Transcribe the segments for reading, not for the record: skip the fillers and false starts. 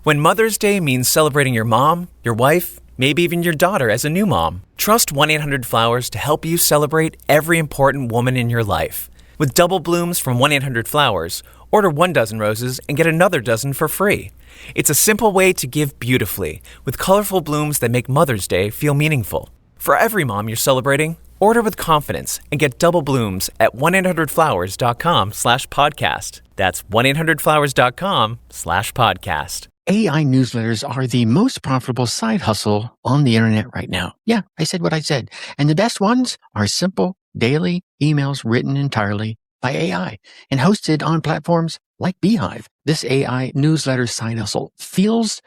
When Mother's Day means celebrating your mom, your wife, maybe even your daughter as a new mom, trust 1-800-Flowers to help you celebrate every important woman in your life. With double blooms from 1-800-Flowers, order 1 dozen roses and get another dozen for free. It's a simple way to give beautifully, with colorful blooms that make Mother's Day feel meaningful. For every mom you're celebrating, order with confidence and get double blooms at 1-800-Flowers.com/podcast. That's 1-800-Flowers.com/podcast. AI newsletters are the most profitable side hustle on the internet right now. Yeah, I said what I said. And the best ones are simple, daily emails written entirely by AI and hosted on platforms like Beehiiv. This AI newsletter side hustle feels,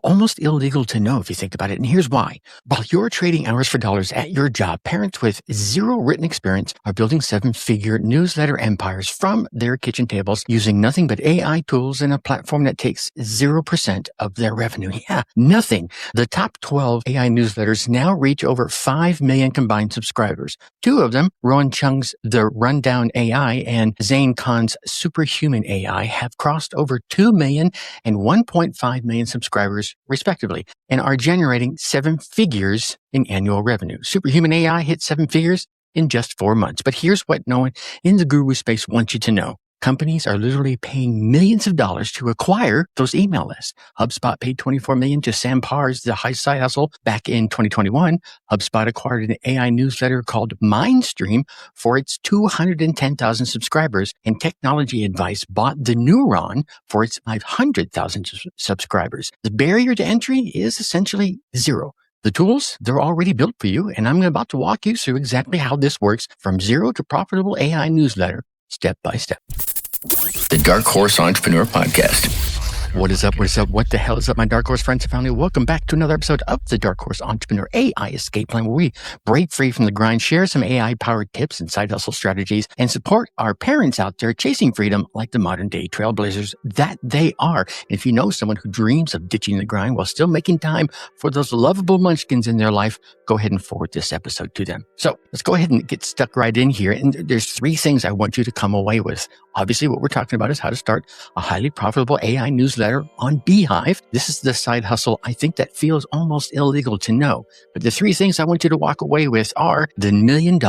almost illegal to know if you think about it. And here's why. While you're trading hours for dollars at your job, parents with zero written experience are building 7-figure newsletter empires from their kitchen tables using nothing but AI tools and a platform that takes 0% of their revenue. Yeah, nothing. The top 12 AI newsletters now reach over 5 million combined subscribers. 2 of them, Rowan Cheung's The Rundown AI and Zain Kahn's Superhuman AI, have crossed over 2 million and 1.5 million subscribers respectively, and are generating 7 figures in annual revenue. Superhuman AI hit 7 figures in just 4 months. But here's what no one in the guru space wants you to know. Companies are literally paying millions of dollars to acquire those email lists. HubSpot paid $24 million to Sam Parr's The High Side Hustle back in 2021. HubSpot acquired an AI newsletter called Mindstream for its 210,000 subscribers, and Technology Advice bought The Neuron for its 500,000 subscribers. The barrier to entry is essentially zero. The tools, they're already built for you, and I'm about to walk you through exactly how this works from zero to profitable AI newsletter, step by step. The Dark Horse Entrepreneur Podcast. What is up? What is up? What the hell is up, my Dark Horse friends and family? Welcome back to another episode of the Dark Horse Entrepreneur AI Escape Plan, where we break free from the grind, share some AI-powered tips and side hustle strategies, and support our parents out there chasing freedom like the modern-day trailblazers that they are. And if you know someone who dreams of ditching the grind while still making time for those lovable munchkins in their life, go ahead and forward this episode to them. So let's go ahead and get stuck right in here. And there's 3 things I want you to come away with. Obviously, what we're talking about is how to start a highly profitable AI newsletter on Beehiiv. This is the side hustle I think that feels almost illegal to know. But the 3 things I want you to walk away with are the $1 million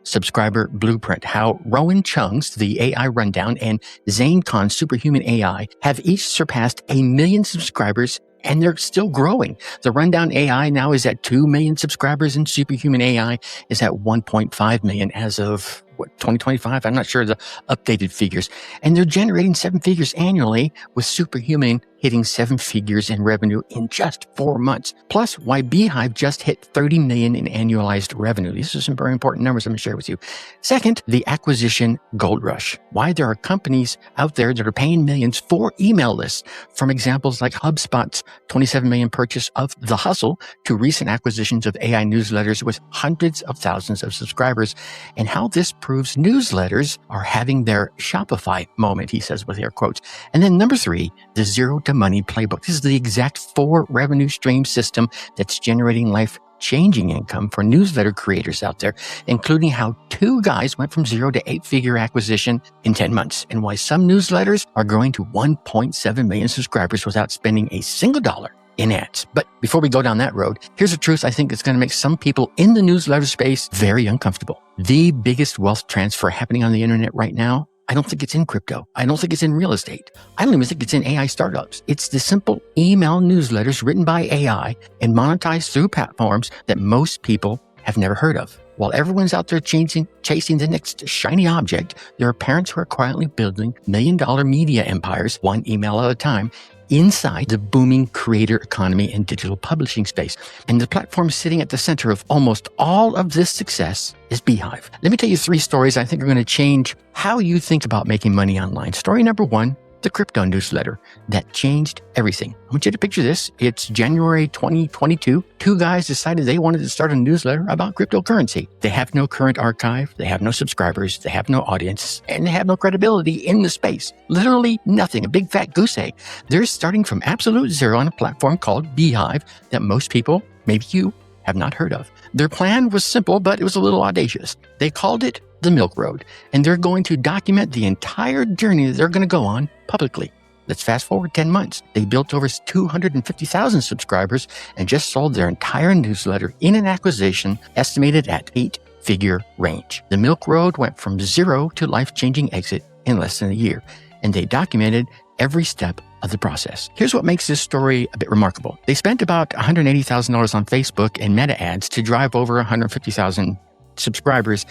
subscriber blueprint, how Rowan Cheung's The AI Rundown and Zain Kahn's Superhuman AI have each surpassed 1 million subscribers, and they're still growing. The Rundown AI now is at 2 million subscribers, and Superhuman AI is at 1.5 million as of 2025? I'm not sure the updated figures. And they're generating 7 figures annually, with Superhuman hitting 7 figures in revenue in just 4 months. Plus, why Beehiiv just hit 30 million in annualized revenue. These are some very important numbers I'm going to share with you. Second, the acquisition gold rush. Why there are companies out there that are paying millions for email lists, from examples like HubSpot's 27 million purchase of The Hustle to recent acquisitions of AI newsletters with hundreds of thousands of subscribers, and how this proves newsletters are having their Shopify moment, he says with air quotes. And then number 3, the zero to money playbook. This is the exact 4 revenue stream system that's generating life-changing income for newsletter creators out there, including how 2 guys went from 0 to 8-figure acquisition in 10 months, and why some newsletters are growing to 1.7 million subscribers without spending a single dollar in ads. But before we go down that road, here's a truth I think is going to make some people in the newsletter space very uncomfortable. The biggest wealth transfer happening on the internet right now, I don't think it's in crypto. I don't think it's in real estate. I don't even think it's in AI startups. It's the simple email newsletters written by AI and monetized through platforms that most people have never heard of. While everyone's out there chasing the next shiny object, there are parents who are quietly building $1 million media empires, one email at a time, inside the booming creator economy and digital publishing space. And the platform sitting at the center of almost all of this success is Beehiiv. Let me tell you 3 stories I think are going to change how you think about making money online. Story number 1, the crypto newsletter that changed everything. I want you to picture this. It's January 2022. 2 guys decided they wanted to start a newsletter about cryptocurrency. They have no current archive, they have no subscribers, they have no audience, and they have no credibility in the space. Literally nothing, a big fat goose egg. They're starting from absolute zero on a platform called Beehiiv that most people, maybe you, have not heard of. Their plan was simple, but it was a little audacious. They called it the Milk Road, and they're going to document the entire journey that they're going to go on publicly. Let's fast forward 10 months. They built over 250,000 subscribers and just sold their entire newsletter in an acquisition estimated at 8-figure range. The Milk Road went from zero to life-changing exit in less than a year, and they documented every step of the process. Here's what makes this story a bit remarkable. They spent about $180,000 on Facebook and Meta ads to drive over 150,000 subscribers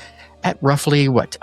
at roughly, $1 to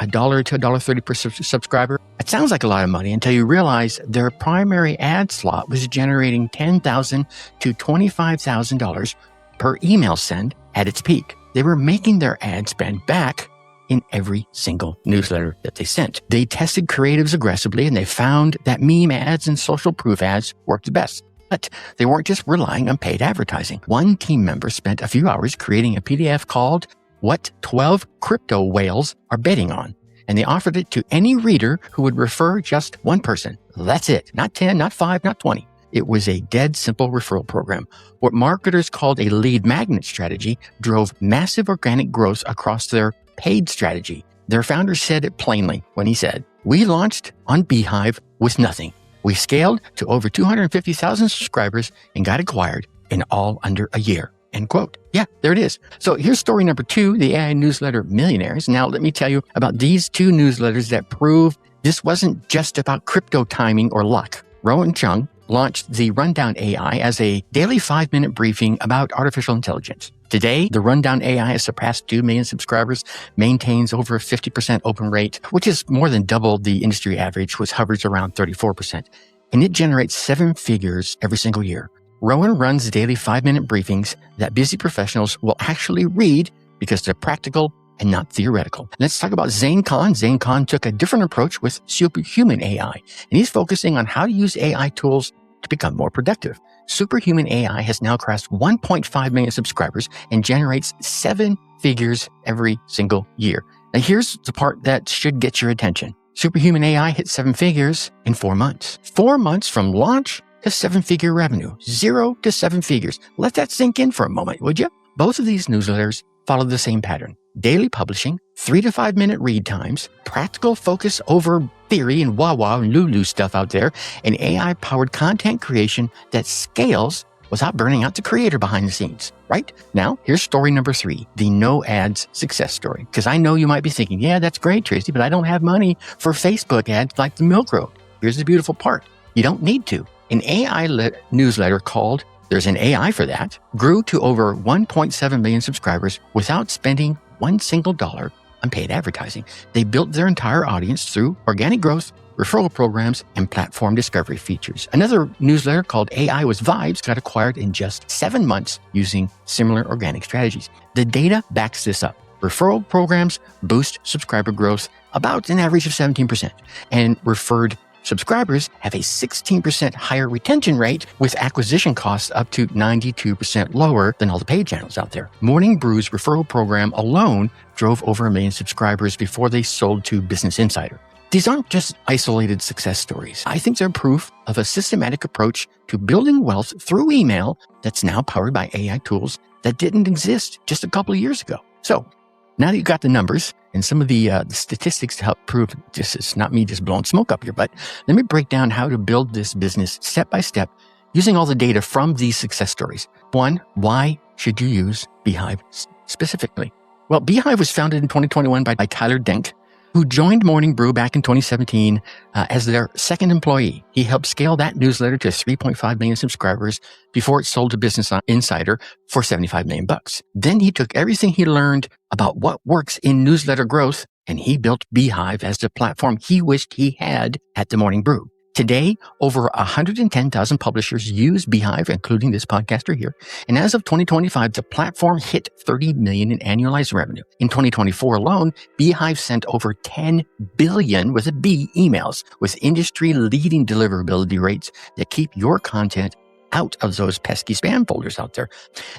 $1.30 per subscriber. It sounds like a lot of money until you realize their primary ad slot was generating $10,000 to $25,000 per email send at its peak. They were making their ad spend back in every single newsletter that they sent. They tested creatives aggressively, and they found that meme ads and social proof ads worked the best. But they weren't just relying on paid advertising. One team member spent a few hours creating a PDF called What 12 Crypto Whales Are Betting On, and they offered it to any reader who would refer just one person. That's it. Not 10, not 5, not 20. It was a dead simple referral program. What marketers called a lead magnet strategy drove massive organic growth across their paid strategy. Their founder said it plainly when he said, "We launched on Beehiiv with nothing. We scaled to over 250,000 subscribers and got acquired in all under a year." End quote. Yeah, there it is. So here's story number 2, the AI newsletter Millionaires. Now let me tell you about these 2 newsletters that prove this wasn't just about crypto timing or luck. Rowan and Cheung launched the Rundown AI as a daily 5-minute briefing about artificial intelligence. Today, the Rundown AI has surpassed 2 million subscribers, maintains over a 50% open rate, which is more than double the industry average, which hovers around 34%. And it generates 7 figures every single year. Rowan runs daily 5-minute briefings that busy professionals will actually read because they're practical and not theoretical. Let's talk about Zain. Zain took a different approach with Superhuman AI, and he's focusing on how to use AI tools to become more productive. Superhuman AI has now crossed 1.5 million subscribers and generates 7 figures every single year. Now here's the part that should get your attention. Superhuman AI hit 7 figures in 4 months. 4 months from launch to 7-figure revenue. 0 to 7 figures. Let that sink in for a moment, would you? Both of these newsletters follow the same pattern. Daily publishing, 3 to 5 minute read times, practical focus over theory and wah-wah and lulu stuff out there, and AI-powered content creation that scales without burning out the creator behind the scenes, right? Now, here's story number 3, the no ads success story. Because I know you might be thinking, yeah, that's great, Tracy, but I don't have money for Facebook ads like the Milk Road. Here's the beautiful part. You don't need to. An AI newsletter called There's an AI for That grew to over 1.7 million subscribers without spending $1 single on paid advertising. They built their entire audience through organic growth, referral programs, and platform discovery features. Another newsletter called AI with Vibes got acquired in just 7 months using similar organic strategies. The data backs this up. Referral programs boost subscriber growth about an average of 17%, and referred subscribers have a 16% higher retention rate, with acquisition costs up to 92% lower than all the paid channels out there. Morning Brew's referral program alone drove over 1 million subscribers before they sold to Business Insider. These aren't just isolated success stories. I think they're proof of a systematic approach to building wealth through email that's now powered by AI tools that didn't exist just a couple of years ago. So now that you've got the numbers and some of the statistics to help prove this is not me just blowing smoke up your butt, let me break down how to build this business step by step using all the data from these success stories. 1, why should you use Beehiiv specifically? Well, Beehiiv was founded in 2021 by Tyler Denk, who joined Morning Brew back in 2017 as their second employee. He helped scale that newsletter to 3.5 million subscribers before it sold to Business Insider for $75 million. Then he took everything he learned about what works in newsletter growth, and he built Beehiiv as the platform he wished he had at the Morning Brew. Today, over 110,000 publishers use Beehiiv, including this podcaster here. And as of 2025, the platform hit $30 million in annualized revenue. In 2024 alone, Beehiiv sent over 10 billion with a B emails with industry-leading deliverability rates that keep your content out of those pesky spam folders out there.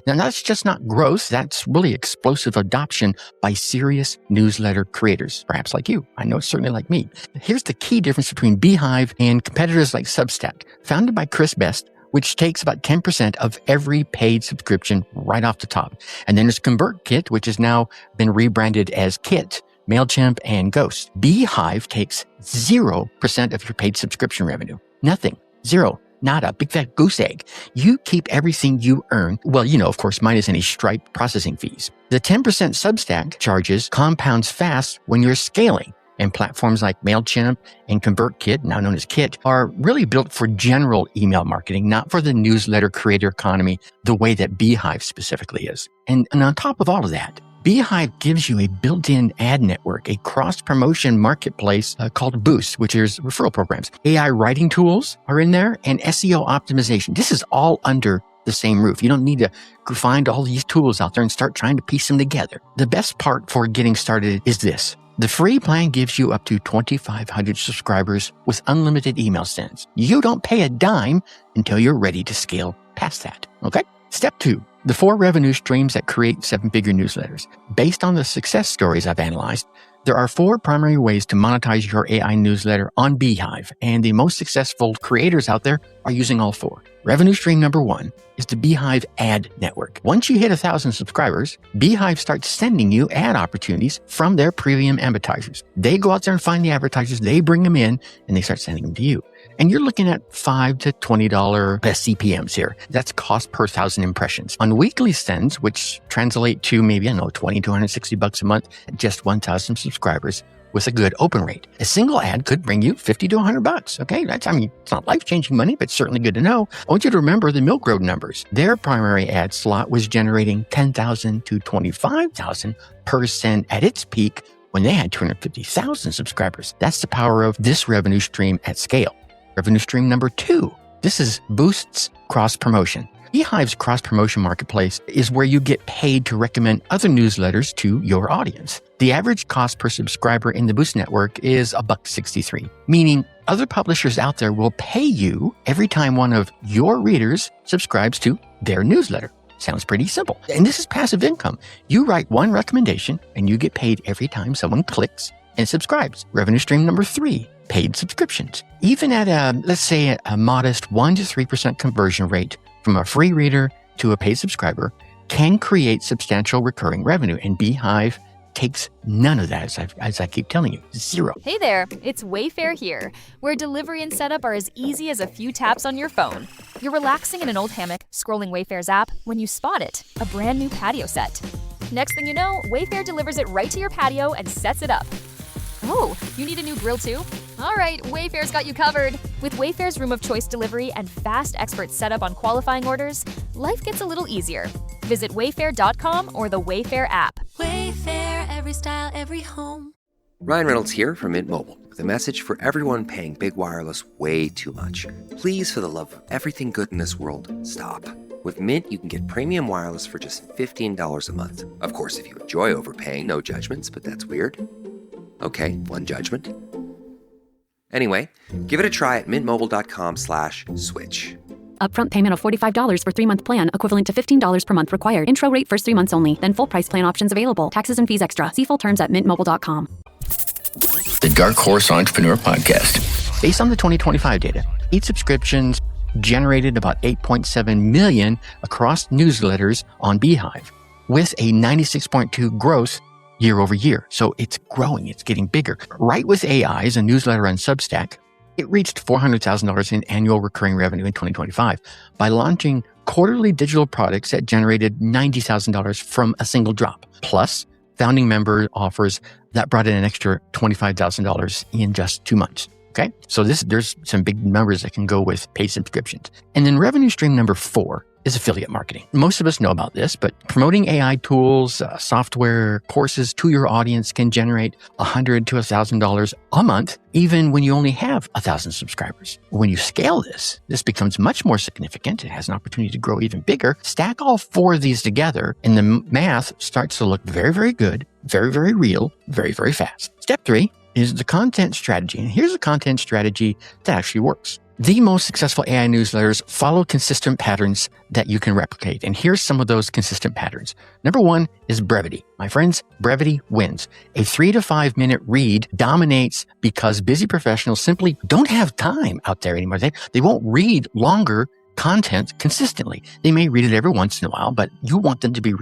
Now, that's just not growth. That's really explosive adoption by serious newsletter creators, perhaps like you. I know it's certainly like me. Here's the key difference between Beehiiv and competitors like Substack, founded by Chris Best, which takes about 10% of every paid subscription right off the top. And then there's ConvertKit, which has now been rebranded as Kit, MailChimp, and Ghost. Beehiiv takes 0% of your paid subscription revenue. Nothing. Zero. Not a big fat goose egg. You keep everything you earn. Well, of course, minus any Stripe processing fees. The 10% Substack charges compounds fast when you're scaling. And platforms like MailChimp and ConvertKit, now known as Kit, are really built for general email marketing, not for the newsletter creator economy the way that Beehiiv specifically is. And on top of all of that, Beehiiv gives you a built-in ad network, a cross-promotion marketplace called Boost, which is referral programs. AI writing tools are in there and SEO optimization. This is all under the same roof. You don't need to find all these tools out there and start trying to piece them together. The best part for getting started is this. The free plan gives you up to 2,500 subscribers with unlimited email sends. You don't pay a dime until you're ready to scale past that. Okay? Step 2. The 4 revenue streams that create 7-figure newsletters. Based on the success stories I've analyzed, there are 4 primary ways to monetize your AI newsletter on Beehiiv, and the most successful creators out there are using all 4. Revenue stream number 1 is the Beehiiv Ad Network. Once you hit 1,000 subscribers, Beehiiv starts sending you ad opportunities from their premium advertisers. They go out there and find the advertisers, they bring them in, and they start sending them to you. And you're looking at $5 to $20 CPMs here. That's cost per 1,000 impressions. On weekly sends, which translate to maybe, $20 to $160 a month at just 1,000 subscribers with a good open rate. A single ad could bring you $50 to $100. Okay, it's not life-changing money, but certainly good to know. I want you to remember the Milk Road numbers. Their primary ad slot was generating $10,000 to $25,000 per send at its peak when they had 250,000 subscribers. That's the power of this revenue stream at scale. Revenue stream number 2. This is Boost's cross-promotion. Beehiiv's cross-promotion marketplace is where you get paid to recommend other newsletters to your audience. The average cost per subscriber in the Boost network is $1.63, meaning other publishers out there will pay you every time one of your readers subscribes to their newsletter. Sounds pretty simple. And this is passive income. You write one recommendation and you get paid every time someone clicks and subscribes. Revenue stream number 3. Paid subscriptions. Even at let's say a modest 1 to 3% conversion rate from a free reader to a paid subscriber can create substantial recurring revenue. And Beehiiv takes none of that, as I keep telling you. 0. Hey there, it's Wayfair here, where delivery and setup are as easy as a few taps on your phone. You're relaxing in an old hammock, scrolling Wayfair's app, when you spot it, a brand new patio set. Next thing you know, Wayfair delivers it right to your patio and sets it up. Oh, you need a new grill too? All right, Wayfair's got you covered. With Wayfair's room of choice delivery and fast expert setup on qualifying orders, life gets a little easier. Visit wayfair.com or the Wayfair app. Wayfair, every style, every home. Ryan Reynolds here from Mint Mobile with a message for everyone paying big wireless way too much. Please, for the love of everything good in this world, stop. With Mint, you can get premium wireless for just $15 a month. Of course, if you enjoy overpaying, no judgments, but that's weird. Okay, one judgment. Anyway, give it a try at mintmobile.com/switch. Upfront payment of $45 for 3-month plan, equivalent to $15 per month required. Intro rate first 3 months only. Then full price plan options available. Taxes and fees extra. See full terms at mintmobile.com. The Dark Horse Entrepreneur Podcast. Based on the 2025 data, paid subscriptions generated about 8.7 million across newsletters on Beehiiv, with a 96.2 growth year over year. So it's growing, it's getting bigger. Write with AI is a newsletter on Substack. It reached $400,000 in annual recurring revenue in 2025 by launching quarterly digital products that generated $90,000 from a single drop. Plus, founding member offers that brought in an extra $25,000 in just 2 months. Okay, so there's some big numbers that can go with paid subscriptions. And then revenue stream number 4 is affiliate marketing. Most of us know about this, but promoting AI tools, software, courses to your audience can generate $100 to $1,000 a month, even when you only have 1,000 subscribers. When you scale this becomes much more significant. It has an opportunity to grow even bigger. Stack all 4 of these together, and the math starts to look very, very good, very, very real, very, very fast. Step 3 is the content strategy. And here's a content strategy that actually works. The most successful AI newsletters follow consistent patterns that you can replicate. And here's some of those consistent patterns. Number 1 is brevity. My friends, brevity wins. A 3 to 5 minute read dominates because busy professionals simply don't have time out there anymore. They won't read longer content consistently. They may read it every once in a while, but you want them to be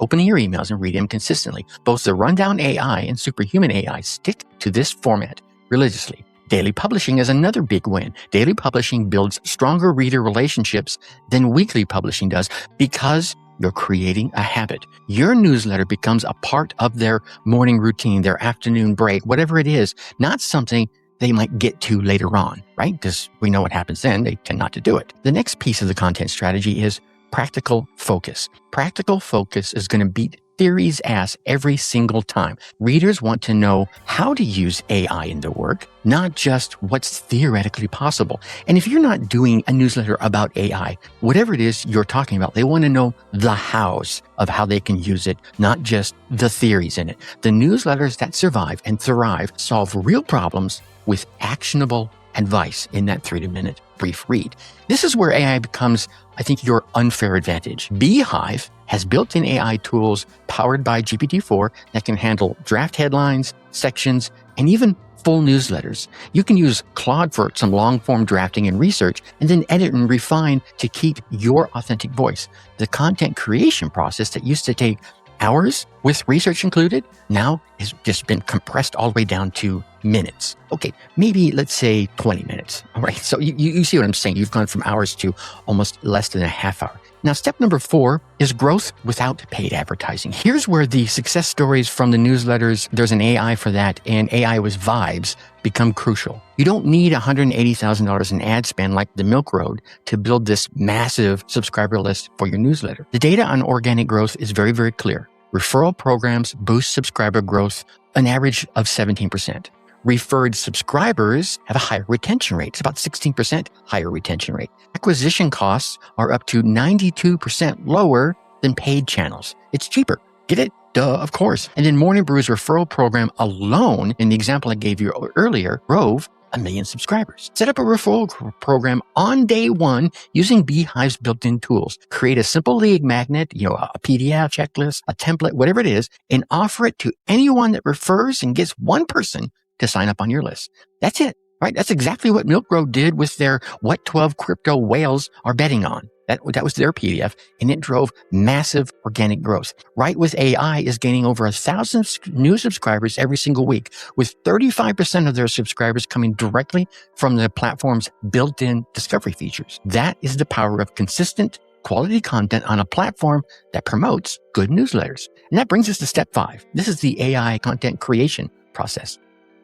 opening your emails and reading them consistently. Both the Rundown AI and Superhuman AI stick to this format religiously. Daily publishing is another big win. Daily publishing builds stronger reader relationships than weekly publishing does because you're creating a habit. Your newsletter becomes a part of their morning routine, their afternoon break, whatever it is, not something they might get to later on, right? Because we know what happens then. They tend not to do it. The next piece of the content strategy is practical focus. Practical focus is going to beat theory's ass every single time. Readers want to know how to use AI in their work, not just what's theoretically possible. And if you're not doing a newsletter about AI, whatever it is you're talking about, they want to know the hows of how they can use it, not just the theories in it. The newsletters that survive and thrive solve real problems with actionable advice in that 3-minute brief read. This is where AI becomes, I think, your unfair advantage. Beehiiv has built-in AI tools powered by GPT-4 that can handle draft headlines, sections, and even full newsletters. You can use Claude for some long-form drafting and research, and then edit and refine to keep your authentic voice. The content creation process that used to take hours with research included now has just been compressed all the way down to minutes. Okay, maybe let's say 20 minutes. All right, so you see what I'm saying. You've gone from hours to almost less than a half hour. Now, step number 4 is growth without paid advertising. Here's where the success stories from the newsletters, there's an AI for that, and AI with vibes become crucial. You don't need $180,000 in ad spend like the Milk Road to build this massive subscriber list for your newsletter. The data on organic growth is very, very clear. Referral programs boost subscriber growth an average of 17%. Referred subscribers have a higher retention rate. It's about 16% higher retention rate. Acquisition costs are up to 92% lower than paid channels. It's cheaper. Get it? Duh, of course. And then Morning Brew's referral program alone, in the example I gave you earlier, drove 1 million subscribers. Set up a referral program on day 1 using Beehiiv's built-in tools. Create a simple lead magnet, a PDF checklist, a template, whatever it is, and offer it to anyone that refers and gets one person to sign up on your list. That's it, right? That's exactly what Milk Road did with their What 12 Crypto Whales Are Betting On. That was their PDF, and it drove massive organic growth. Right with AI is gaining over 1,000 new subscribers every single week, with 35% of their subscribers coming directly from the platform's built-in discovery features. That is the power of consistent quality content on a platform that promotes good newsletters. And that brings us to step 5. This is the AI content creation process.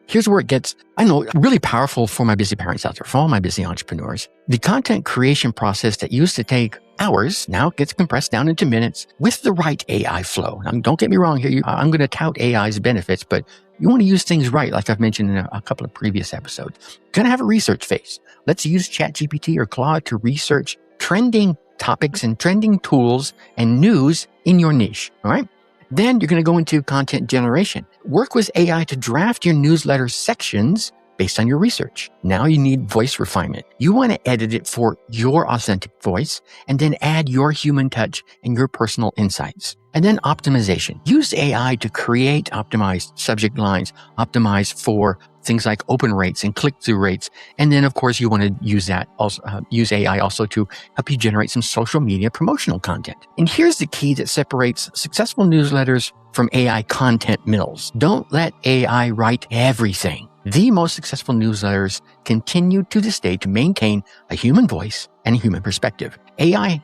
Here's where it gets, really powerful for my busy parents out there, for all my busy entrepreneurs. The content creation process that used to take hours now gets compressed down into minutes with the right AI flow. Now, don't get me wrong here. I'm going to tout AI's benefits, but you want to use things right, like I've mentioned in a couple of previous episodes. You're going to have a research phase. Let's use ChatGPT or Claude to research trending topics and trending tools and news in your niche, all right? Then you're going to go into content generation. Work with AI to draft your newsletter sections based on your research. Now you need voice refinement. You want to edit it for your authentic voice and then add your human touch and your personal insights. And then optimization. Use AI to create optimized subject lines, optimize for things like open rates and click-through rates. And then, of course, you want to use AI also to help you generate some social media promotional content. And here's the key that separates successful newsletters from AI content mills. Don't let AI write everything. The most successful newsletters continue to this day to maintain a human voice and a human perspective. AI,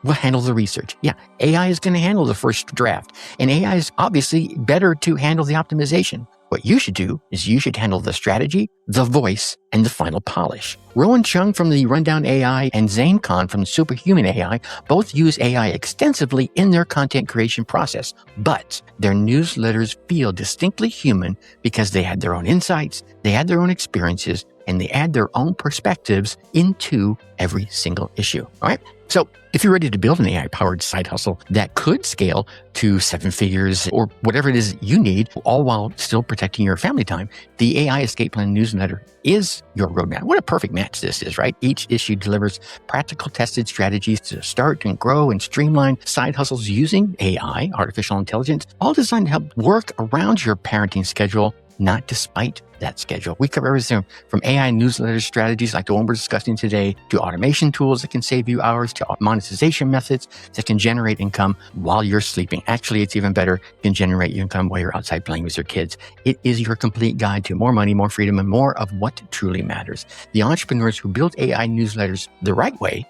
will handle the research. AI is going to handle the first draft. And AI is obviously better to handle the optimization. What you should do is you should handle the strategy, the voice, and the final polish. Rowan Cheung from the Rundown AI and Zain Kahn from the Superhuman AI both use AI extensively in their content creation process, but their newsletters feel distinctly human because they had their own insights, they had their own experiences, and they add their own perspectives into every single issue. All right. So if you're ready to build an AI-powered side hustle that could scale to 7 figures or whatever it is you need, all while still protecting your family time, the AI Escape Plan newsletter is your roadmap. What a perfect match this is, right? Each issue delivers practical tested strategies to start and grow and streamline side hustles using AI, artificial intelligence, all designed to help work around your parenting schedule not despite that schedule. We cover everything from AI newsletter strategies like the one we're discussing today, to automation tools that can save you hours, to monetization methods that can generate income while you're sleeping. Actually, it's even better, can generate income while you're outside playing with your kids. It is your complete guide to more money, more freedom, and more of what truly matters. The entrepreneurs who build AI newsletters the right way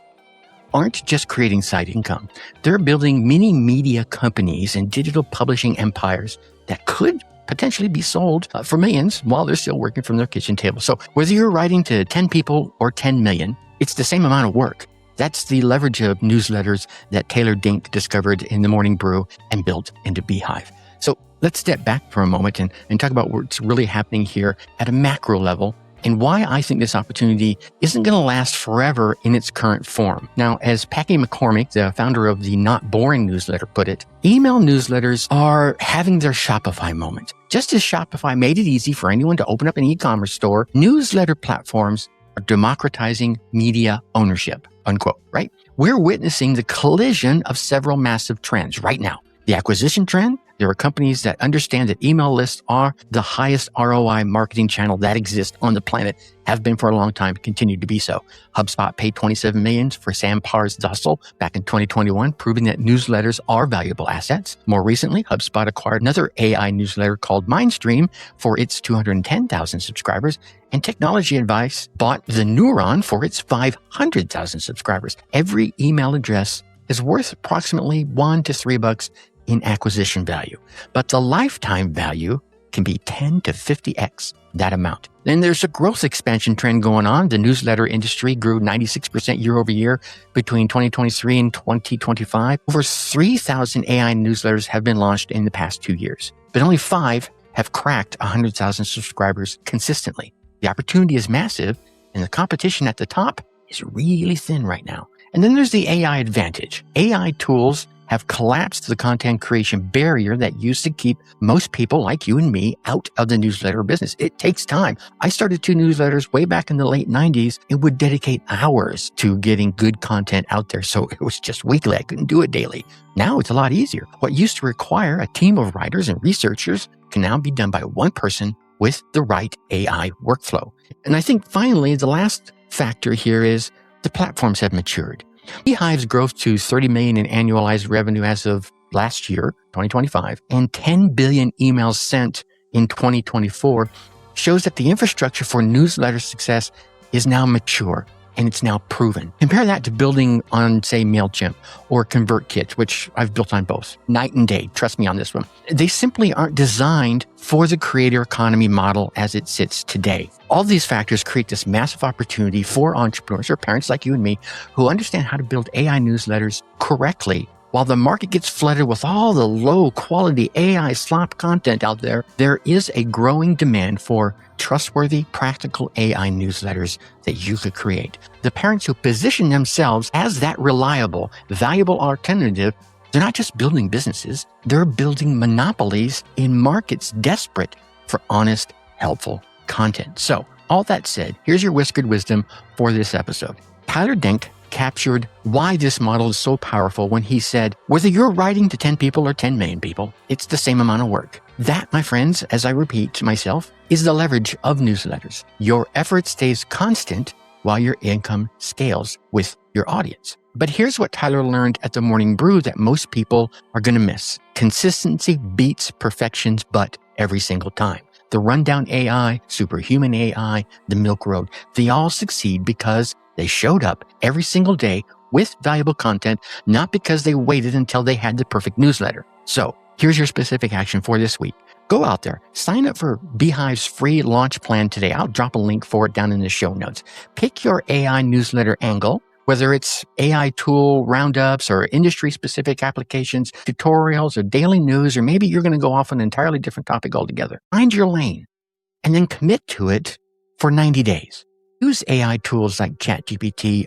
aren't just creating side income. They're building mini media companies and digital publishing empires that could potentially be sold for millions while they're still working from their kitchen table. So whether you're writing to 10 people or 10 million, it's the same amount of work. That's the leverage of newsletters that Taylor Dink discovered in the Morning Brew and built into Beehiiv. So let's step back for a moment and talk about what's really happening here at a macro level, and why I think this opportunity isn't going to last forever in its current form. Now, as Packy McCormick, the founder of the Not Boring newsletter, put it, email newsletters are having their Shopify moment. Just as Shopify made it easy for anyone to open up an e-commerce store, newsletter platforms are democratizing media ownership, unquote, right? We're witnessing the collision of several massive trends right now. The acquisition trend. There are companies that understand that email lists are the highest ROI marketing channel that exists on the planet, have been for a long time, continue to be so. HubSpot paid $27 million for Sam Parr's Dussel back in 2021, proving that newsletters are valuable assets. More recently, HubSpot acquired another AI newsletter called Mindstream for its 210,000 subscribers, and Technology Advice bought The Neuron for its 500,000 subscribers. Every email address is worth approximately $1 to $3 in acquisition value, but the lifetime value can be 10 to 50x that amount. Then there's a growth expansion trend going on. The newsletter industry grew 96% year over year between 2023 and 2025. Over 3,000 AI newsletters have been launched in the past 2 years, but only 5 have cracked 100,000 subscribers consistently. The opportunity is massive, and the competition at the top is really thin right now. And then there's the AI advantage. AI tools have collapsed the content creation barrier that used to keep most people like you and me out of the newsletter business. It takes time. I started 2 newsletters way back in the late 90s and would dedicate hours to getting good content out there. So it was just weekly. I couldn't do it daily. Now it's a lot easier. What used to require a team of writers and researchers can now be done by one person with the right AI workflow. And I think finally, the last factor here is the platforms have matured. Beehiiv's growth to $30 million in annualized revenue as of last year, 2025, and 10 billion emails sent in 2024 shows that the infrastructure for newsletter success is now mature and it's now proven. Compare that to building on, say, MailChimp or ConvertKit, which I've built on both. Night and day, trust me on this one. They simply aren't designed for the creator economy model as it sits today. All these factors create this massive opportunity for entrepreneurs or parents like you and me who understand how to build AI newsletters correctly. While the market gets flooded with all the low-quality AI slop content out there, there is a growing demand for trustworthy, practical AI newsletters that you could create. The parents who position themselves as that reliable, valuable alternative, they're not just building businesses, they're building monopolies in markets desperate for honest, helpful content. So, all that said, here's your Whiskered Wisdom for this episode. Taylor Dink captured why this model is so powerful when he said, whether you're writing to 10 people or 10 million people, it's the same amount of work. That, my friends, as I repeat to myself, is the leverage of newsletters. Your effort stays constant while your income scales with your audience. But here's what Tyler learned at the Morning Brew that most people are going to miss. Consistency beats perfection's butt every single time. The Rundown AI, Superhuman AI, the Milk Road, they all succeed because they showed up every single day with valuable content, not because they waited until they had the perfect newsletter. So here's your specific action for this week. Go out there, sign up for Beehiiv's free launch plan today. I'll drop a link for it down in the show notes. Pick your AI newsletter angle, whether it's AI tool roundups or industry-specific applications, tutorials or daily news, or maybe you're going to go off on an entirely different topic altogether. Find your lane and then commit to it for 90 days. Use AI tools like ChatGPT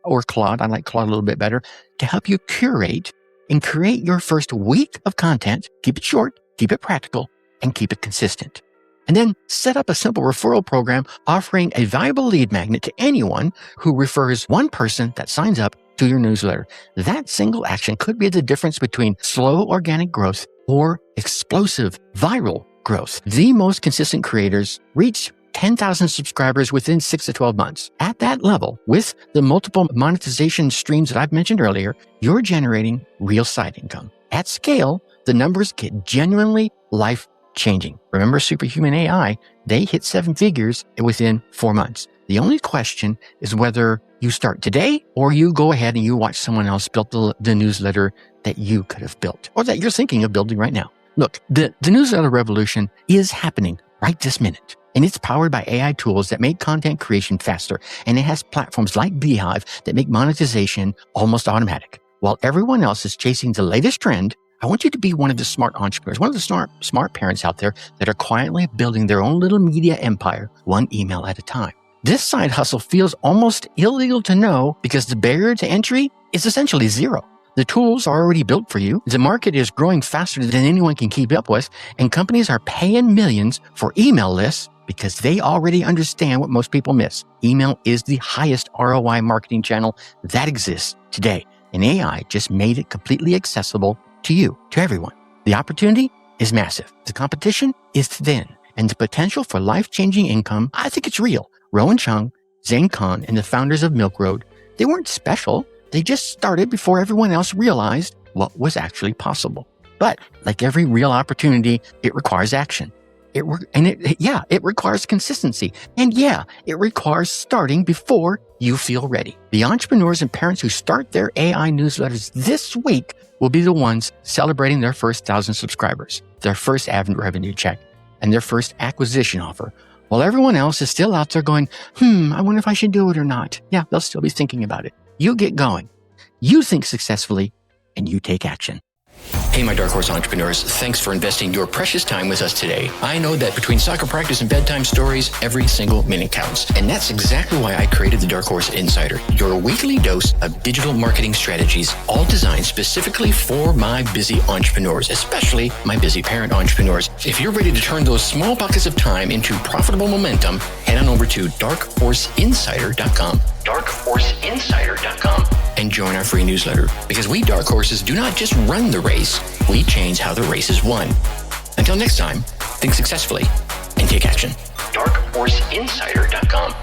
or Claude, I like Claude a little bit better, to help you curate and create your first week of content. Keep it short, keep it practical, and keep it consistent. And then set up a simple referral program offering a valuable lead magnet to anyone who refers one person that signs up to your newsletter. That single action could be the difference between slow organic growth or explosive viral growth. The most consistent creators reach 10,000 subscribers within 6 to 12 months. At that level, with the multiple monetization streams that I've mentioned earlier, you're generating real side income. At scale, the numbers get genuinely life-changing. Remember Superhuman AI, they hit 7 figures within 4 months. The only question is whether you start today or you go ahead and you watch someone else build the newsletter that you could have built or that you're thinking of building right now. Look, the newsletter revolution is happening right this minute. And it's powered by AI tools that make content creation faster. And it has platforms like Beehiiv that make monetization almost automatic. While everyone else is chasing the latest trend, I want you to be one of the smart entrepreneurs, one of the smart parents out there that are quietly building their own little media empire, one email at a time. This side hustle feels almost illegal to know because the barrier to entry is essentially zero. The tools are already built for you. The market is growing faster than anyone can keep up with, and companies are paying millions for email lists because they already understand what most people miss. Email is the highest ROI marketing channel that exists today, and AI just made it completely accessible to you, to everyone. The opportunity is massive. The competition is thin, and the potential for life-changing income, I think it's real. Rowan, Cheung, Zain, Kahn, and the founders of Milk Road, they weren't special. They just started before everyone else realized what was actually possible. But like every real opportunity, it requires action. It requires consistency. And it requires starting before you feel ready. The entrepreneurs and parents who start their AI newsletters this week will be the ones celebrating their first 1,000 subscribers, their first revenue check, and their first acquisition offer. While everyone else is still out there going, I wonder if I should do it or not. Yeah, they'll still be thinking about it. You get going. You think successfully, and you take action. Hey, my Dark Horse entrepreneurs, thanks for investing your precious time with us today. I know that between soccer practice and bedtime stories, every single minute counts. And that's exactly why I created the Dark Horse Insider, your weekly dose of digital marketing strategies, all designed specifically for my busy entrepreneurs, especially my busy parent entrepreneurs. If you're ready to turn those small pockets of time into profitable momentum, head on over to darkhorseinsider.com. darkhorseinsider.com and join our free newsletter, because we Dark Horses do not just run the race, we change how the race is won. Until next time, think successfully and take action. darkhorseinsider.com.